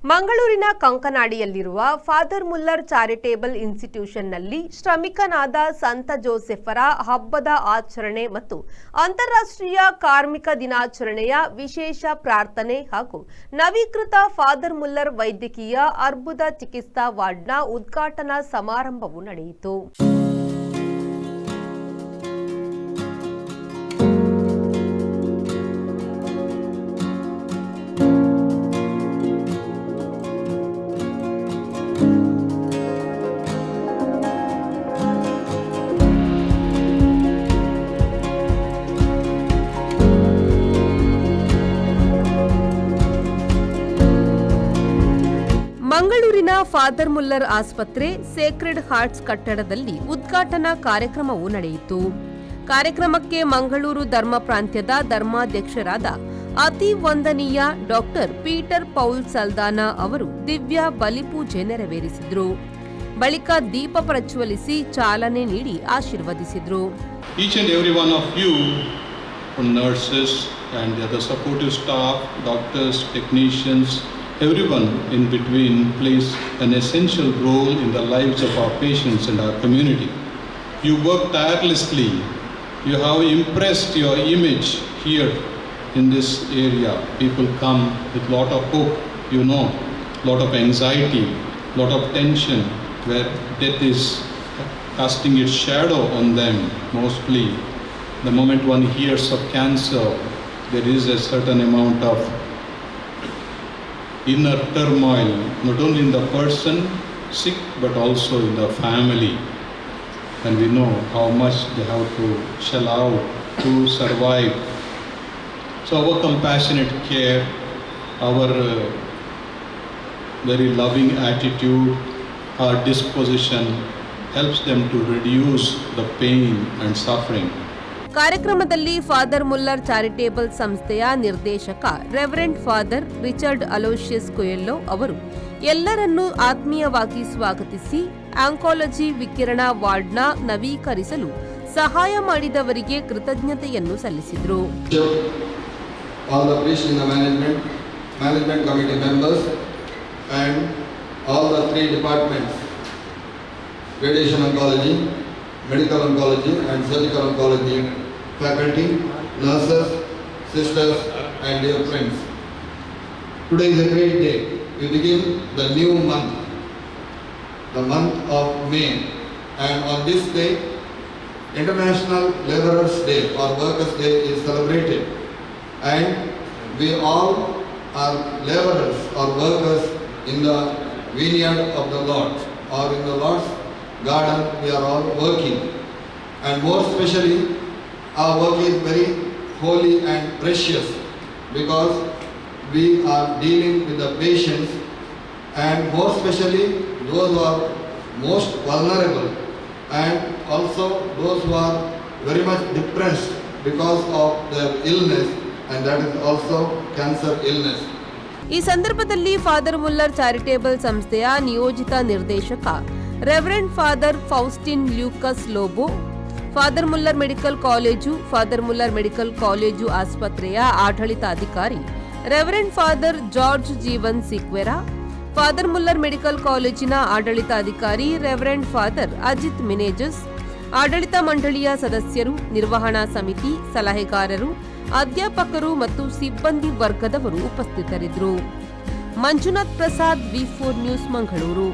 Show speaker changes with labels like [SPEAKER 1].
[SPEAKER 1] ಮಂಗಳೂರಿನ ಕಂಕನಾಡಿಯಲ್ಲಿರುವ father Muller charitable ಇನ್ಸ್ಟಿಟ್ಯೂಷನ್ನಲ್ಲಿ ಶ್ರಮಿಕನಾದ ಸಂತ ಜೋಸೆಫರ ಹಬ್ಬದ ಆಚರಣೆ ಮತ್ತು ಅಂತಾರಾಷ್ಟ್ರೀಯ ಕಾರ್ಮಿಕ ದಿನಾಚರಣೆಯ ವಿಶೇಷ ಪ್ರಾರ್ಥನೆ ಹಾಗೂ ನವೀಕೃತ ಫಾದರ್ ಮುಲ್ಲರ್ ವೈದ್ಯಕೀಯ ಅರ್ಬುದ ಚಿಕಿತ್ಸಾ ವಾರ್ಡ್ನ ಉದ್ಘಾಟನಾ ಸಮಾರಂಭವು ನಡೆಯಿತು. ಮಂಗಳೂರಿನ ಫಾದರ್ ಮುಲ್ಲರ್ ಆಸ್ಪತ್ರೆ ಸೇಕ್ರೆಡ್ ಹಾರ್ಟ್ಸ್ ಕಟ್ಟಡದಲ್ಲಿ ಉದ್ಘಾಟನಾ ಕಾರ್ಯಕ್ರಮವು ನಡೆಯಿತು. ಕಾರ್ಯಕ್ರಮಕ್ಕೆ ಮಂಗಳೂರು ಧರ್ಮ ಪ್ರಾಂತ್ಯದ ಧರ್ಮಾಧ್ಯಕ್ಷರಾದ ಅತಿ ವಂದನೀಯ ಡಾಕ್ಟರ್ ಪೀಟರ್ ಪೌಲ್ ಸಲ್ದಾನ ಅವರು ದಿವ್ಯ ಬಲಿಪೂಜೆ ನೆರವೇರಿಸಿದರು. ಬಳಿಕ ದೀಪ ಪ್ರಜ್ವಲಿಸಿ ಚಾಲನೆ ನೀಡಿ ಆಶೀರ್ವದಿಸಿದರು.
[SPEAKER 2] Each and every one of you, nurses and the other supportive staff, doctors, technicians, everyone in between plays an essential role in the lives of our patients and our community. You work tirelessly. You have impressed your image here in this area. People come with lot of hope, lot of anxiety, lot of tension, where death is casting its shadow on them. Mostly, the moment one hears of cancer, there is a certain amount of inner turmoil, not only in the person sick but also in the family, and we know how much they have to shell out to survive. So our compassionate care, our very loving attitude, our disposition helps them to reduce the pain and suffering.
[SPEAKER 1] ಕಾರ್ಯಕ್ರಮದಲ್ಲಿ father Muller charitable ಸಂಸ್ಥೆಯ ನಿರ್ದೇಶಕ reverend father Richard Aloysius ಕೊಯೆಲ್ಲೋ ಅವರು ಎಲ್ಲರನ್ನೂ ಆತ್ಮೀಯವಾಗಿ ಸ್ವಾಗತಿಸಿ oncology ವಿಕಿರಣ ವಾರ್ಡ್ನ ನವೀಕರಿಸಲು ಸಹಾಯ ಮಾಡಿದವರಿಗೆ ಕೃತಜ್ಞತೆಯನ್ನು ಸಲ್ಲಿಸಿದರು.
[SPEAKER 3] Medical oncology and surgical oncology faculty, nurses, sisters and dear friends. Today is a great day. We begin the new month, the month of May, and on this day, International Laborers Day or Workers Day is celebrated, and we all are laborers or workers in the vineyard of the Lord or in the Lord's garden. We are all working, and more especially our work is very holy and precious because we are dealing with the patients, and more especially those who are most vulnerable, and also those who are very much depressed because of their illness, and that is also cancer illness.
[SPEAKER 1] ಈ ಸಂದರ್ಭದಲ್ಲಿ father Muller charitable ಸಂಸ್ಥೆಯ ನಿಯೋಜಿತ ನಿರ್ದೇಶಕ reverend father Faustin Lucas Lobo, father Muller medical college, father Muller medical college ಆಸ್ಪತ್ರೆಯ ಆಡಳಿತಾಧಿಕಾರಿ reverend father George Jeevan Sequeira, father Muller medical ಕಾಲೇಜಿನ ಆಡಳಿತಾಧಿಕಾರಿ reverend father Ajit Menezes, ಆಡಳಿತ ಮಂಡಳಿಯ ಸದಸ್ಯರು, ನಿರ್ವಹಣಾ ಸಮಿತಿ, ಸಲಹೆಗಾರರು, ಅಧ್ಯಾಪಕರು ಮತ್ತು ಸಿಬ್ಬಂದಿ ವರ್ಗದವರು ಉಪಸ್ಥಿತರಿದ್ದರು. ಮಂಜುನಾಥ್ ಪ್ರಸಾದ್, ವಿ4 ನ್ಯೂಸ್, ಮಂಗಳೂರು.